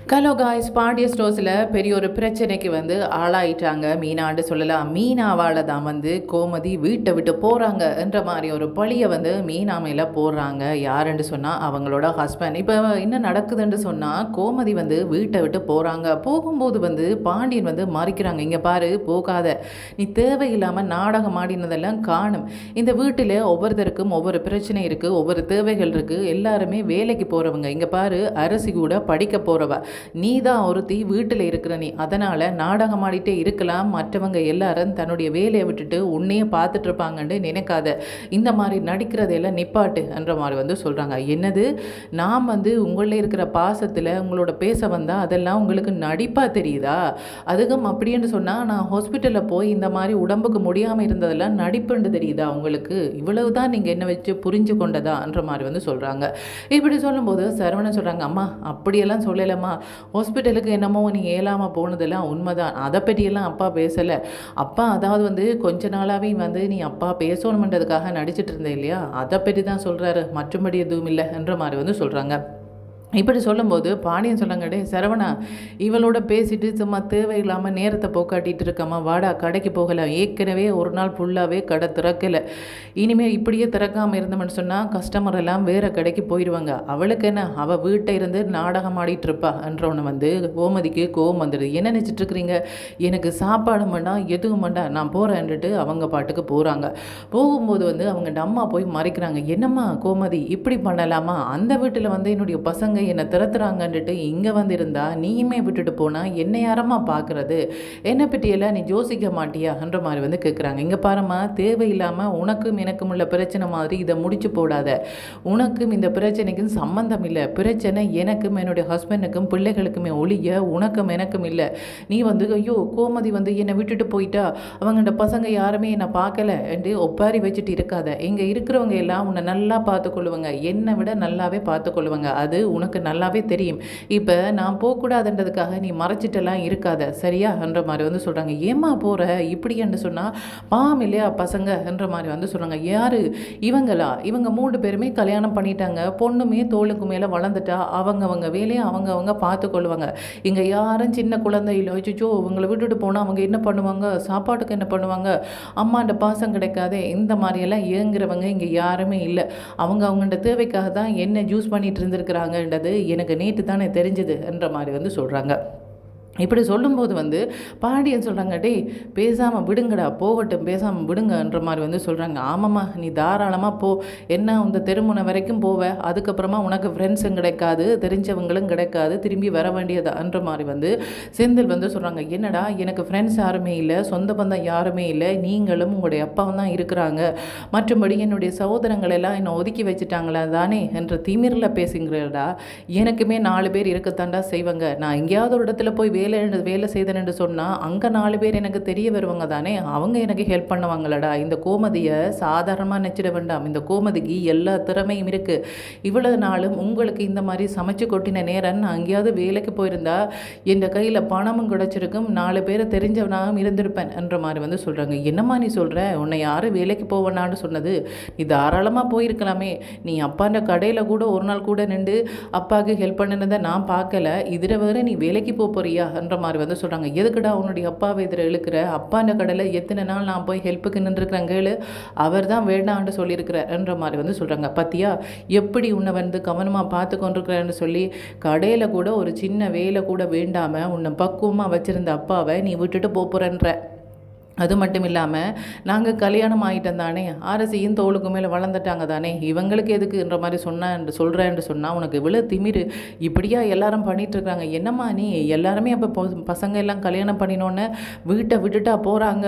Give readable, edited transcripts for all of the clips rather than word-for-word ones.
Hello guys, Pandya ஸ்டோர்ஸில் பெரிய ஒரு பிரச்சனைக்கு ஆளாயிட்டாங்க மீனான்னு சொல்லலாம். மீனாவால் தான் கோமதி வீட்டை விட்டு போகிறாங்க என்ற மாதிரி ஒரு பழியை மீனா மேலே போடுறாங்க. யாருன்னு சொன்னால் அவங்களோட ஹஸ்பண்ட். இப்போ என்ன நடக்குதுன்னு சொன்னால் கோமதி வீட்டை விட்டு போகிறாங்க. போகும்போது பாண்டியன் மறிக்கிறாங்க. இங்கே பாரு, போகாத, நீ தேவையில்லாமல் நாடகம் ஆடினதெல்லாம் காணும். இந்த வீட்டில் ஒவ்வொருத்தருக்கும் ஒவ்வொரு பிரச்சனை இருக்குது, ஒவ்வொரு தேவைகள் இருக்குது. எல்லாருமே வேலைக்கு போகிறவங்க. இங்கே பாரு, அரசி கூட படிக்க போகிறவ, நீ தான் ஒருத்தி வீட்டில் இருக்கிற நீ. அதனால் நாடகம் ஆடிட்டே இருக்கலாம். மற்றவங்க எல்லாரும் தன்னுடைய வேலையை விட்டுட்டு உன்னையே பார்த்துட்டு இருப்பாங்கன்னு நினைக்காத. இந்த மாதிரி நடிக்கிறதையெல்லாம் நிப்பாட்டு என்ற மாதிரி சொல்கிறாங்க. என்னது, நான் உங்களில் இருக்கிற பாசத்தில் உங்களோட பேச வந்தால் அதெல்லாம் உங்களுக்கு நடிப்பாக தெரியுதா? அதுக்கும் அப்படின்னு சொன்னால் நான் ஹாஸ்பிட்டலில் போய் இந்த மாதிரி உடம்புக்கு முடியாமல் இருந்ததெல்லாம் நடிப்புன்னு தெரியுதா உங்களுக்கு? இவ்வளவு தான் நீங்கள் என்ன வச்சு புரிஞ்சு கொண்டதான்ற மாதிரி சொல்கிறாங்க. இப்படி சொல்லும்போது சரவணன் சொல்கிறாங்க, அம்மா அப்படியெல்லாம் சொல்லலைம்மா, ஹாஸ்பிட்டலுக்கு என்னமோ நீ ஏலாமல் போனதெல்லாம் உண்மைதான், அதை பற்றியெல்லாம் அப்பா பேசலை. அப்பா அதாவது கொஞ்ச நாளாகவே நீ அப்பா பேசணுமென்றதுக்காக நடிச்சிட்டு இருந்தே இல்லையா, அதை பற்றி தான் சொல்கிறாரு, மற்றபடி எதுவும் இல்லை என்ற மாதிரி சொல்கிறாங்க. இப்படி சொல்லும்போது பாண்டியன் சொல்லுங்கடே, சரவணா இவளோட பேசிட்டு சும்மா தேவையில்லாமல் நேரத்தை போக்காட்டிகிட்டு இருக்கம்மா, வாடா கடைக்கு போகலாம். ஏற்கனவே ஒரு நாள் ஃபுல்லாகவே கடை திறக்கலை. இனிமேல் இப்படியே திறக்காமல் இருந்தோம்னு சொன்னால் கஸ்டமர் எல்லாம் வேறு கடைக்கு போயிடுவாங்க. அவளுக்கு என்ன, அவள் வீட்டை இருந்து நாடகம் ஆடிட்டு இருப்பா என்றவனை கோமதிக்கு கோவம் வந்துடுது. என்ன நினச்சிட்டு இருக்கிறீங்க, எனக்கு சாப்பாடு வேண்டாம் எதுவும் வேண்டாம், நான் போகிறேன்ட்டு அவங்க பாட்டுக்கு போகிறாங்க. போகும்போது அவங்க அம்மா போய் மறைக்கிறாங்க. என்னம்மா கோமதி இப்படி பண்ணலாமா? அந்த வீட்டில் என்னுடைய பசங்க என்னை திறத்துறாங்கன்ட்டு இங்கே இருந்தா நீயுமே விட்டுட்டு போனால் என்னை யாரம்மா பார்க்குறது? என்னை பற்றியெல்லாம் நீ யோசிக்க மாட்டியான்ற மாதிரி கேட்குறாங்க. இங்கே பாரும்மா, தேவையில்லாமல் உனக்கும் எனக்கும் உள்ள பிரச்சனை மாதிரி இதை முடிச்சு போடாத. உனக்கும் இந்த பிரச்சனைக்கும் சம்மந்தம் இல்லை. பிரச்சனை எனக்கும் என்னுடைய ஹஸ்பண்டுக்கும் பிள்ளைகளுக்குமே ஒழிய உனக்கும் எனக்கும் இல்லை. நீ ஐயோ கோமதி என்னை விட்டுட்டு போயிட்டா, அவங்கள்ட பசங்க யாருமே என்னை பார்க்கல என்று ஒப்பாரி வச்சுட்டு இருக்காத. இங்கே இருக்கிறவங்க எல்லாம் உன்னை நல்லா பார்த்துக்கொள்ளுவாங்க, என்னை விட நல்லாவே பார்த்துக்கொள்ளுவாங்க. அது உனக்கு நல்லாவே தெரியும். இப்போ நான் போகக்கூடாதுன்றதுக்காக நீ மறைச்சிட்டெல்லாம் இருக்காத, சரியா என்ற மாதிரி சொல்கிறாங்க. ஏமா போகிற இப்படி என்று சொன்னால் பாம் இல்லையா பசங்க என்ற மாதிரி சொல்கிறாங்க. யார் இவங்களா? இவங்க 3 பேருமே கல்யாணம் பண்ணிட்டாங்க. பொண்ணுமே தோளுக்கு மேலே வளர்ந்துட்டா அவங்க வேலையை அவங்க பார்த்துக்கொள்ளுவாங்க. இங்கே யாரும் சின்ன குழந்தை இல்லை. அச்சோ இவங்களை விட்டுட்டு போனால் அவங்க என்ன பண்ணுவாங்க, சாப்பாட்டுக்கு என்ன பண்ணுவாங்க, அம்மாண்ட பாசம் கிடைக்காதே, இந்த மாதிரியெல்லாம் ஏங்குறவங்க இங்கே யாருமே இல்லை. அவங்கள்ட தேவைக்காக தான் என்ன ஜூஸ் பண்ணிட்டு இருந்திருக்கிறாங்கன்றது எனக்கு நேற்று தானே தெரிஞ்சது என்ற மாதிரி சொல்கிறாங்க. இப்படி சொல்லும்போது பாண்டியன் சொல்கிறாங்க, டேய் பேசாமல் விடுங்கடா, போகட்டும் பேசாமல் விடுங்கன்ற மாதிரி சொல்கிறாங்க. ஆமாம்மா, நீ தாராளமாக போ, என்ன இந்த தெருமுனை வரைக்கும் போவ, அதுக்கப்புறமா உனக்கு ஃப்ரெண்ட்ஸும் கிடைக்காது, தெரிஞ்சவங்களும் கிடைக்காது, திரும்பி வர வேண்டியதான்ற மாதிரி செந்தில் சொல்கிறாங்க. என்னடா எனக்கு ஃப்ரெண்ட்ஸ் யாருமே இல்லை, சொந்த பந்தம் யாருமே இல்லை, நீங்களும் உங்களுடைய அப்பாவும் தான் இருக்கிறாங்க, மற்றபடி என்னுடைய சகோதரங்கள் எல்லாம் என்னை ஒதுக்கி வச்சுட்டாங்களா தானே என்ற திமிரில் பேசுங்கிறடா. எனக்குமே 4 பேர் இருக்கத்தாண்டா செய்வாங்க. நான் எங்கேயாவது ஒரு இடத்துல போய் வேலை செய்தேன்னு சொன்னால் அங்கே 4 பேர் எனக்கு தெரிய வருவாங்க தானே, அவங்க எனக்கு ஹெல்ப் பண்ணுவாங்களடா. இந்த கோமதியை சாதாரணமாக நினச்சிட வேண்டாம், இந்த கோமதிக்கு எல்லா திறமையும் இருக்குது. இவ்வளவு நாளும் உங்களுக்கு இந்த மாதிரி சமைச்சு கொட்டின நேரம் நான் அங்கேயாவது வேலைக்கு போயிருந்தா என் கையில் பணமும் கிடச்சிருக்கும், 4 பேரை தெரிஞ்சவனாகவும் இருந்திருப்பேன் என்ற மாதிரி சொல்கிறாங்க. என்னம்மா நீ சொல்கிற, உன்னை யாரும் வேலைக்கு போவேனான்னு சொன்னது? நீ தாராளமாக போயிருக்கலாமே. நீ அப்பாண்ட கடையில் கூட ஒரு நாள் கூட நின்று அப்பாவுக்கு ஹெல்ப் பண்ணினதை நான் பார்க்கல, இதில் வேறு நீ வேலைக்கு போறியா என்ற மாதிரி சொல்கிறாங்க. எதுக்குடா உன்னுடைய அப்பாவை எதிர இழுக்கிற? அப்பாண்ட கடையில் எத்தனை நாள் நான் போய் ஹெல்ப்புக்கு நின்றுருக்கிறேன் கேளு, அவர் தான் வேண்டான்னு சொல்லியிருக்கிறார் என்ற மாதிரி சொல்கிறாங்க. பத்தியா எப்படி உன்னை கவனமாக பார்த்து கொண்டிருக்கிறேன்னு சொல்லி, கடையில் கூட ஒரு சின்ன வேலை கூட வேண்டாமல் உன்னை பக்குவமாக வச்சுருந்த அப்பாவை நீ விட்டுட்டு போகிறன்ற. அது மட்டும் இல்லாமல் நாங்கள் கல்யாணம் ஆகிட்டோம் தானே, அரசியும் தோளுக்கு மேலே வளர்ந்துட்டாங்க தானே, இவங்களுக்கு எதுக்குன்ற மாதிரி சொல்கிறேன்னு சொன்னால் உனக்கு இவ்வளோ திமிரு, இப்படியா எல்லாரும் பண்ணிகிட்ருக்காங்க? என்னம்மா நீ எல்லாருமே அப்போ பசங்க எல்லாம் கல்யாணம் பண்ணினோன்னே வீட்டை விட்டுட்டா போகிறாங்க,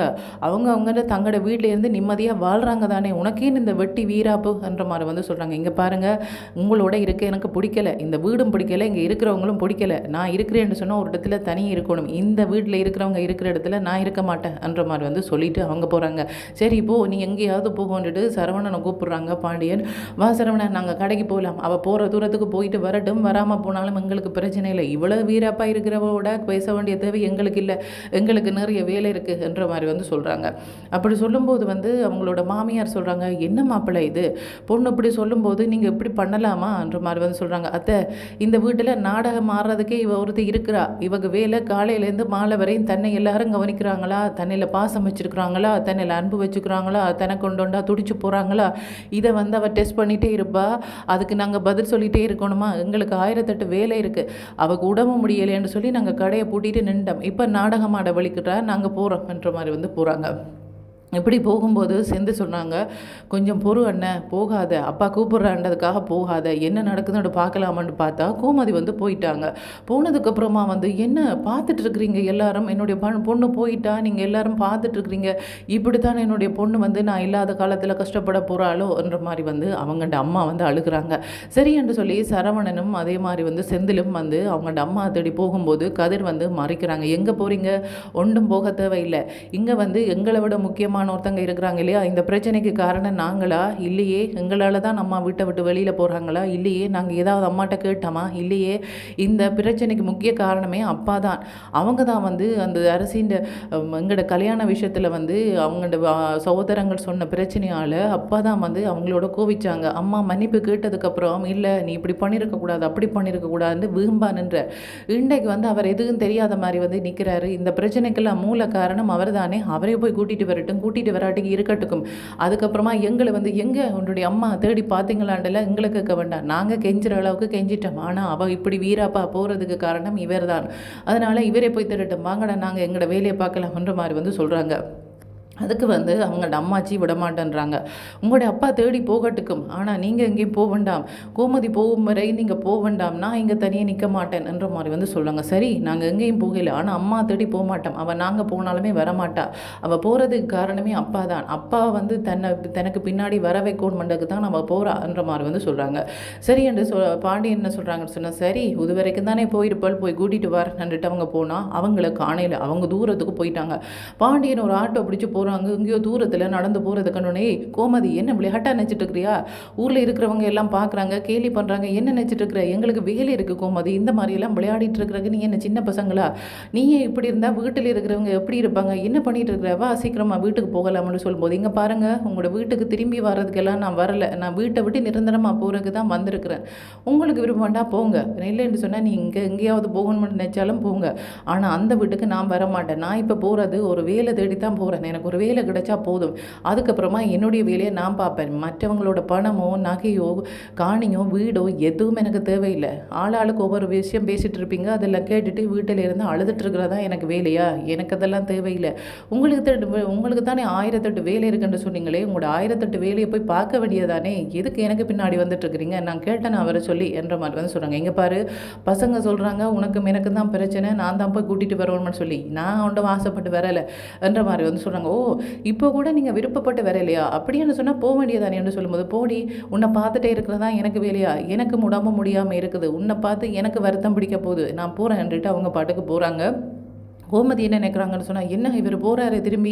அவங்க தங்களோட வீட்டில் இருந்து நிம்மதியாக வாழ்கிறாங்க தானே, உனக்கேன்னு இந்த வெட்டி வீராப்பு என்ற மாதிரி சொல்கிறாங்க. இங்கே பாருங்கள், உங்களோட இருக்க எனக்கு பிடிக்கலை, இந்த வீடும் பிடிக்கலை, இங்கே இருக்கிறவங்களும் பிடிக்கலை. நான் இருக்கிறேன்னு சொன்னால் ஒரு இடத்துல தனியாக இருக்கணும், இந்த வீட்டில் இருக்கிறவங்க இருக்கிற இடத்துல நான் இருக்க மாட்டேன் என்ற மாதிரி மாதிரி வந்து சொல்லிட்டு அவங்க போகிறாங்க. சரி போ, நீ எங்கேயாவது போகணுட்டு சரவணனை கூப்பிட்றாங்க. பாண்டியன், வா சரவணன், நாங்கள் கடைக்கு போகலாம், அவள் போகிற தூரத்துக்கு போயிட்டு வரட்டும், வராமல் போனாலும் எங்களுக்கு பிரச்சனை இல்லை, இவ்வளோ வீரப்பா இருக்கிறவோட பேச வேண்டிய தேவை எங்களுக்கு இல்லை, எங்களுக்கு நிறைய வேலை இருக்குது என்ற மாதிரி வந்து சொல்கிறாங்க. அப்படி சொல்லும்போது வந்து அவங்களோட மாமியார் சொல்கிறாங்க, என்ன மாப்பிள்ளை இது, பொண்ணு இப்படி சொல்லும்போது நீங்கள் இப்படி பண்ணலாமான்ற மாதிரி வந்து சொல்கிறாங்க. அத்தை, இந்த வீட்டில் நாடகம் ஆடுறதுக்கே இவ ஒருத்தி இருக்கிறா, இவங்க வேலை காலையிலேருந்து மாலை வரையும் தன்னை எல்லாரும் கவனிக்கிறாங்களா, தன்னையில் பாசம் வச்சுருக்குறாங்களா, தன்னையில் அன்பு வச்சுக்கிறாங்களா, தன்னை கொண்டோண்டா துடிச்சு போகிறாங்களா, இதை வந்து அவள் டெஸ்ட் பண்ணிகிட்டே இருப்பா, அதுக்கு நாங்கள் பதில் சொல்லிகிட்டே இருக்கணுமா, எங்களுக்கு 1008 வேலை இருக்குது, அவள் உடம்பு முடியலைன்னு சொல்லி நாங்கள் கடையை பூட்டிட்டு நின்றோம், இப்போ நாடகம் ஆட வலிக்கிட்டா நாங்கள் போகிறோம்ன்ற மாதிரி வந்து போகிறாங்க. இப்படி போகும்போது செந்து சொன்னாங்க, கொஞ்சம் பொறு அண்ணன், போகாத, அப்பா கூப்பிட்றான்றதுக்காக போகாத, என்ன நடக்குதுன்னு பார்க்கலாமான்னு பார்த்தா கோமதி வந்து போயிட்டாங்க. போனதுக்கப்புறமா வந்து என்ன பார்த்துட்ருக்குறீங்க எல்லாரும், என்னுடைய பொண்ணு போயிட்டா, நீங்கள் எல்லாரும் பார்த்துட்ருக்குறீங்க, இப்படி தான் என்னுடைய பொண்ணு வந்து நான் இல்லாத காலத்தில் கஷ்டப்பட போகிறாளோன்ற மாதிரி வந்து அவங்கள்ட அம்மா வந்து அழுகிறாங்க. சரி என்று சொல்லி சரவணனும் அதே மாதிரி வந்து செந்திலும் வந்து அவங்கள்ட அம்மா தேடி போகும்போது கதிர் வந்து மறைக்கிறாங்க. எங்கே போகிறீங்க, ஒன்றும் போக தேவையில்லை, இங்கே வந்து எங்களை விட முக்கியமாக ஒருத்தங்க இருக்கிறாங்க இல்லையா, இந்த பிரச்சனைக்கு காரணம் நாங்களா, இல்லையே, எங்களால் தான் அம்மா வீட்டை விட்டு வெளியில் போகிறாங்களா, இல்லையே, நாங்கள் ஏதாவது அம்மாட்ட கேட்டோமா, இல்லையே, இந்த பிரச்சனைக்கு முக்கிய காரணமே அப்பா தான், அவங்க தான் வந்து அந்த அரசின் எங்களோட கல்யாண விஷயத்தில் வந்து அவங்களோட சகோதரங்கள் சொன்ன பிரச்சனையால் அப்பா தான் வந்து அவங்களோட கோவிச்சாங்க. அம்மா மன்னிப்பு கேட்டதுக்கப்புறம், இல்லை நீ இப்படி பண்ணியிருக்கக்கூடாது, அப்படி பண்ணியிருக்கக்கூடாதுன்னு வீம்பா நின்ற, இன்றைக்கு வந்து அவர் எதுவும் தெரியாத மாதிரி வந்து நிற்கிறாரு, இந்த பிரச்சனைக்கெல்லாம் மூல காரணம் அவர் தானே, அவரே போய் கூட்டிகிட்டு வரட்டும், கூட்டிகிட்டு வராட்டிக்கு இருக்கட்டுக்கும், அதுக்கப்புறமா எங்களை வந்து எங்கே உன்னுடைய அம்மா தேடி பார்த்தீங்களாண்டெல்லாம் எங்களை கேட்க வேண்டாம், நாங்கள் கெஞ்சுற அளவுக்கு கெஞ்சிட்டோம், ஆனால் அவள் இப்படி வீராப்பா போகிறதுக்கு காரணம் இவர் தான், அதனால் இவரே போய் தரட்டும், வாங்கடா நாங்கள் எங்களோட வேலையை பார்க்கலாம்ன்ற மாதிரி வந்து சொல்கிறாங்க. அதுக்கு வந்து அவங்களோட அம்மாச்சி விடமாட்டேன்றாங்க. உங்களுடைய அப்பா தேடி போகட்டுக்கும், ஆனால் நீங்கள் எங்கேயும் போக வேண்டாம், கோமதி போகும் வரை நீங்கள் போக வேண்டாம், நான் இங்கே தனியாக நிற்க மாட்டேன் என்ற மாதிரி வந்து சொல்லுவாங்க. சரி, நாங்கள் எங்கேயும் போகலை, ஆனால் அம்மா தேடி போக மாட்டோம், அவள் நாங்கள் போனாலுமே வரமாட்டா, அவள் போகிறதுக்கு காரணமே அப்பா தான், அப்பா வந்து தனக்கு பின்னாடி வர வைக்கணுமெண்டதுக்கு தான் நம்ம போகிறான்ற மாதிரி வந்து சொல்கிறாங்க. சரி என்று பாண்டியன் என்ன சொல்கிறாங்கன்னு சொன்னால், சரி இது வரைக்கும் தானே போயிருப்பாள், போய் கூட்டிகிட்டு வரன்னுட்டு அவங்க போனால் அவங்கள காணையில் அவங்க தூரத்துக்கு போயிட்டாங்க. பாண்டியன் ஒரு ஆட்டோ பிடிச்சி போகிறாங்க, எங்கேயோ தூரத்தில் நடந்து போகிறத கண்டோனே, கோமதி என்ன விளையாட்டா நினச்சிட்டு இருக்கிறியா, ஊரில் இருக்கிறவங்க எல்லாம் பார்க்குறாங்க, கேலி பண்ணுறாங்க, என்ன நினச்சிட்டு இருக்கிற, எங்களுக்கு வேலை இருக்குது கோமதி, இந்த மாதிரியெல்லாம் விளையாடிட்டு இருக்கிறக்கு நீ என்ன சின்ன பசங்களா, நீயே இப்படி இருந்தால் வீட்டில் இருக்கிறவங்க எப்படி இருப்பாங்க, என்ன பண்ணிட்டு இருக்கிறவா, சீக்கிரமாக வீட்டுக்கு போகலாம்னு சொல்லும்போது, இங்கே பாருங்கள், உங்களோட வீட்டுக்கு திரும்பி வர்றதுக்கெல்லாம் நான் வரலை, நான் வீட்டை விட்டு நிரந்தரமாக போகிறதுக்கு தான் வந்திருக்கிறேன், உங்களுக்கு விருப்பம்டா போங்க, இல்லைன்னு சொன்னால் நீ இங்கே எங்கேயாவது போகணும்னு நினச்சாலும் போங்க, ஆனால் அந்த வீட்டுக்கு நான் வரமாட்டேன், நான் இப்போ போகிறது ஒரு வேலை தேடி தான் போகிறேன், எனக்கு ஒரு வேலை கிடைச்சா போதும், அதுக்கப்புறமா என்னுடைய வேலையை நான் பார்ப்பேன், மற்றவங்களோட பணமோ நகையோ காணியோ வீடோ எதுவும் எனக்கு தேவையில்லை, ஆளாளுக்கு ஒவ்வொரு விஷயம் பேசிகிட்டு இருப்பீங்க, அதெல்லாம் கேட்டுட்டு வீட்டில் இருந்து அழுதுட்டு இருக்கிறதா எனக்கு வேலையா, எனக்கு அதெல்லாம் தேவையில்லை, உங்களுக்கு தானே 1008 வேலை இருக்குன்னு சொன்னீங்களே, உங்களோட 1008 வேலையை போய் பார்க்க வேண்டியதானே, எதுக்கு எனக்கு பின்னாடி வந்துட்டு இருக்கிறீங்க, நான் கேட்டேன் அவரை சொல்லி என்ற மாதிரி வந்து சொல்கிறாங்க. இங்கே பாரு, பசங்க சொல்கிறாங்க உனக்கும் எனக்கு தான் பிரச்சனை, நான் தான் போய் கூட்டிகிட்டு வரணும்னு சொல்லி, நான் ஒன்றும் ஆசைப்பட்டு வரலை என்ற மாதிரி வந்து சொல்கிறாங்க. ஓ, இப்போ கூட நீங்கள் விருப்பப்பட்டு வரலையா, அப்படின்னு சொன்னால் போக வேண்டியதானேன்னு சொல்லும்போது, போடி, உன்னை பார்த்துட்டே இருக்கிறதா எனக்கு வேலையா, எனக்கு உடம்பு முடியாமல் இருக்குது, உன்னை பார்த்து எனக்கு வருத்தம் பிடிக்க போகுது, நான் போகிறேன்ட்டு அவங்க பாட்டுக்கு போகிறாங்க. கோமதி என்ன நினைக்கிறாங்கன்னு சொன்னால், என்ன இவர் போகிறாரு திரும்பி,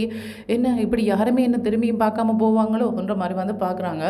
என்ன இப்படி யாருமே என்ன திரும்பியும் பார்க்காம போவாங்களோன்ற மாதிரி வந்து பார்க்குறாங்க.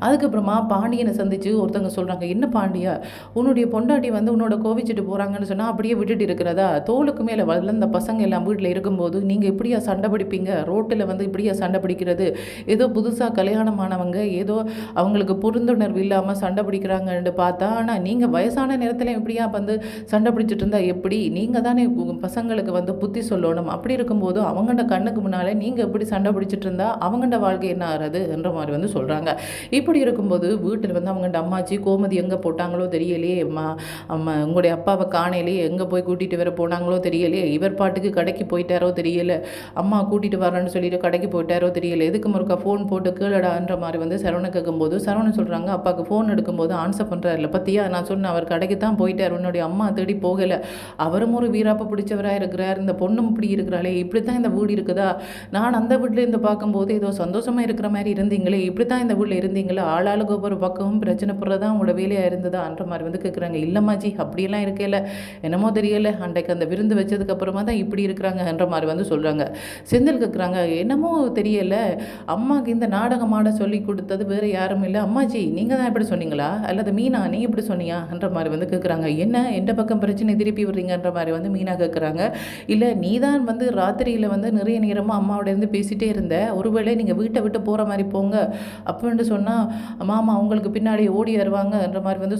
அதுக்கப்புறமா பாண்டியனை சந்தித்து ஒருத்தவங்க சொல்கிறாங்க, என்ன பாண்டியா, உன்னுடைய பொண்டாட்டி வந்து உன்னோட கோவிச்சிட்டு போகிறாங்கன்னு சொன்னால் அப்படியே விட்டுட்டு இருக்கிறதா, தோளுக்கு மேலே வளர்ந்த பசங்க எல்லாம் வீட்டில் இருக்கும்போது நீங்கள் இப்படியா சண்டை பிடிப்பீங்க, ரோட்டில் வந்து இப்படியா சண்டை பிடிக்கிறது, ஏதோ புதுசாக கல்யாணமானவங்க ஏதோ அவங்களுக்கு புரிந்துணர்வு இல்லாமல் சண்டை பிடிக்கிறாங்கன்னு பார்த்தா, ஆனால் நீங்கள் வயசான நேரத்தில் இப்படியா வந்து சண்டை பிடிச்சிட்டு இருந்தால் எப்படி, நீங்கள் தானே பசங்களுக்கு வந்து புத்தி சொல்லணும், அப்படி இருக்கும்போது அவங்கள்ட கண்ணுக்கு முன்னாலே நீங்கள் எப்படி சண்டை பிடிச்சிட்டு இருந்தால் அவங்கள்ட வாழ்க்கை என்ன ஆகிறது என்ற மாதிரி வந்து சொல்கிறாங்க. இப்படி இருக்கும்போது வீட்டில் வந்து அவங்கள்ட அம்மாச்சி கோமதி எங்கே போட்டாங்களோ தெரியலையே, உங்களுடைய அப்பாவை காணையிலேயே எங்கே போய் கூட்டிகிட்டு வர போனாங்களோ தெரியலையே, இவர் பாட்டுக்கு கடைக்கு போயிட்டாரோ தெரியல, அம்மா கூட்டிகிட்டு வரேன்னு சொல்லிட்டு கடைக்கு போயிட்டாரோ தெரியல, எதுக்கு முறுக்கா ஃபோன் போட்டு கீழடான்ற மாதிரி வந்து சரவணை கேட்கும்போது சரவணன் சொல்கிறாங்க, அப்பாவுக்கு ஃபோன் எடுக்கும்போது ஆன்சர் பண்ணுறாருல, பற்றியா நான் சொன்னேன் அவர் கடைக்கு தான் போயிட்டார், உன்னுடைய அம்மா தேடி போகலை, அவரும் ஒரு வீராப்ப பிடிச்சவராக இருக்கிறார், இந்த பொண்ணும் இப்படி இருக்கிறாளே, இப்படி தான் இந்த வீடு இருக்குதா, நான் அந்த வீட்டில் இருந்து பார்க்கும்போது ஏதோ சந்தோஷமாக இருக்கிற மாதிரி இருந்தீங்களே, இப்படி தான் இந்த வீட்டில் இருந்தீங்களா, ஆளாளுக்கு ஒவ்வொரு பக்கமும் பிரச்சனை போடுறதா உங்களோட வேலையாக இருந்ததான்ற மாதிரி வந்து கேட்குறாங்க. இல்லைம்மாஜி அப்படியெல்லாம் இருக்கையில் என்னமோ தெரியலை, அன்றைக்கு அந்த விருந்து வச்சதுக்கப்புறமா தான் இப்படி இருக்கிறாங்கன்ற மாதிரி வந்து சொல்கிறாங்க. செந்தில் கேட்குறாங்க, என்னமோ தெரியலை, அம்மாவுக்கு இந்த நாடகம் ஆட சொல்லி கொடுத்தது வேறு யாரும் இல்லை, அம்மாஜி நீங்கள் தான் இப்படி சொன்னீங்களா, அல்லது மீனா நீ இப்படி சொன்னியான்ற மாதிரி வந்து கேட்குறாங்க. என்ன எந்த பக்கம் பிரச்சனை திருப்பி விடுறீங்கன்ற மாதிரி வந்து மீனா கேட்குறாங்க. இல்லை நீ தான் வந்து ராத்திரியில் வந்து நிறைய நேரமாக அம்மாவோட இருந்து பேசிகிட்டே இருந்த, ஒருவேளை நீங்கள் வீட்டை விட்டு போகிற மாதிரி போங்க அப்படின்னு சொன்னால் மாமா அவங்களுக்கு பின்னாடி ஓடி வருவாங்கன்ற மாதிரி வந்து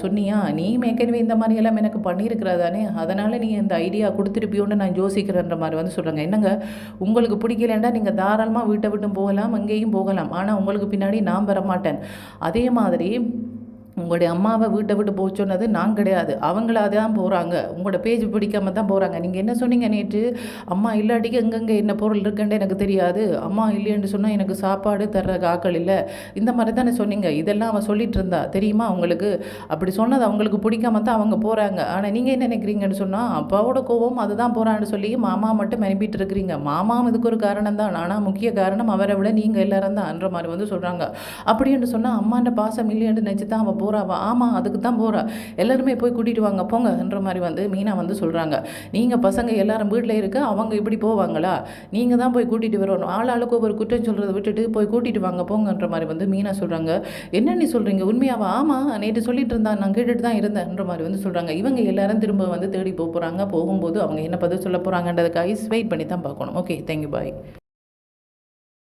சொன்னியா, நீ ஏற்கனவே இந்த மாதிரி எல்லாம் எனக்கு பண்ணியிருக்கிறதானே, அதனால் நீ இந்த ஐடியா கொடுத்துருப்பியோன்னு நான் யோசிக்கிறேன்ற மாதிரி வந்து சொல்கிறாங்க. என்னங்க உங்களுக்கு பிடிக்கலண்டா நீங்கள் தாராளமாக வீட்டை விட்டு போகலாம், எங்கேயும் போகலாம், ஆனால் உங்களுக்கு பின்னாடி நான் வரமாட்டேன். அதே மாதிரி உங்களுடைய அம்மாவை வீட்டை விட்டு போக சொன்னது நான் கிடையாது, அவங்கள தான் போகிறாங்க, உங்களோட பேஜ் பிடிக்காம தான் போகிறாங்க. நீங்கள் என்ன சொன்னீங்க நேற்று, அம்மா இல்லாட்டிக்கு எங்கெங்கே என்ன பொருள் இருக்குன்னு எனக்கு தெரியாது, அம்மா இல்லைன்னு சொன்னால் எனக்கு சாப்பாடு தர்ற ஆக்கள் இல்லை, இந்த மாதிரி தானே சொன்னீங்க. இதெல்லாம் அவன் சொல்லிட்டு இருந்தா தெரியுமா உங்களுக்கு, அப்படி சொன்னது அவங்களுக்கு பிடிக்காம தான் அவங்க போகிறாங்க. ஆனால் நீங்கள் என்ன நினைக்கிறீங்கன்னு சொன்னால் அப்பாவோட கோபம் அதுதான் போகிறான்னு சொல்லி மாமா மட்டும் அனுப்பிட்டு இருக்கிறீங்க. மாமாவும் இதுக்கு ஒரு காரணம் தான், ஆனால் முக்கிய காரணம் அவரை விட நீங்கள் எல்லாரும் தான்ன்ற மாதிரி வந்து சொல்கிறாங்க. அப்படின்னு சொன்னால் அம்மாண்ட பாசம் இல்லைன்னு நினச்சி தான் அவன் போகிறாவா, ஆமாம் அதுக்கு தான் போகிறா, எல்லாருமே போய் கூட்டிகிட்டு வாங்க போங்கன்ற மாதிரி வந்து மீனா வந்து சொல்கிறாங்க. நீங்கள் பசங்க எல்லாரும் வீட்டில் இருக்க அவங்க இப்படி போவாங்களா, நீங்கள் தான் போய் கூட்டிகிட்டு வரணும், ஆளுக்கு ஒவ்வொரு குற்றம் சொல்கிறத விட்டுட்டு போய் கூட்டிகிட்டு வாங்க போங்கன்ற மாதிரி வந்து மீனா சொல்கிறாங்க. என்ன நீ சொல்கிறீங்க உண்மையாவா, ஆமாம் நேற்று சொல்லிட்டு இருந்தான், நான் கேட்டுட்டு தான் இருந்தேன்ற மாதிரி வந்து சொல்கிறாங்க. இவங்க எல்லாரும் திரும்ப வந்து தேடி போகிறாங்க. போகும்போது அவங்க என்ன பதில் சொல்ல போகிறாங்கன்றதுக்கு வெயிட் பண்ணி தான் பார்க்கணும். ஓகே, தேங்க்யூ, பாய்.